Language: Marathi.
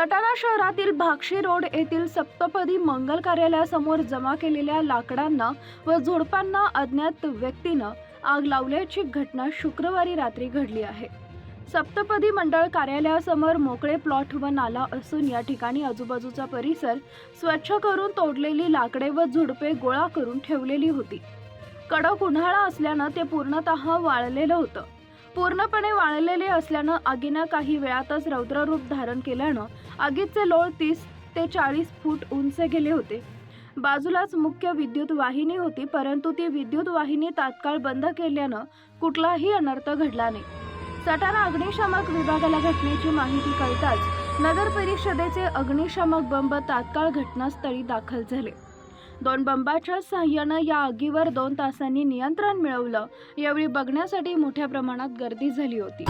सटाणा शहरातील भाक्षी रोड येथील सप्तपदी मंगल कार्यालयासमोर जमा केलेल्या लाकडांना व झुडपांना अज्ञात व्यक्तीनं आग लावल्याची घटना शुक्रवारी रात्री घडली आहे। सप्तपदी मंडळ कार्यालयासमोर मोकळे प्लॉट व नाला असून या ठिकाणी आजूबाजूचा परिसर स्वच्छ करून तोडलेली लाकडे व झुडपे गोळा करून ठेवलेली होती। कडक उन्हाळा असल्यानं ते पूर्णतः वाळलेलं होतं। पूर्णपणे वाळलेले असल्यानं आगीनं काही वेळातच रौद्ररूप धारण केल्यानं आगीचे लोळ 30 ते 40 फूट उंच गेले होते। बाजूलाच मुख्य विद्युत वाहिनी होती, परंतु ती विद्युत वाहिनी तात्काळ बंद केल्यानं कुठलाही अनर्थ घडला नाही। सटाणा अग्निशामक विभागाला घटनेची माहिती कळताच नगर परिषदेचे अग्निशामक बंब तात्काळ घटनास्थळी दाखल झाले। 2 बंबाच्या सहाय्यानं या आगीवर 2 तासांनी नियंत्रण मिळवलं। यावेळी बघण्यासाठी मोठ्या प्रमाणात गर्दी झाली होती।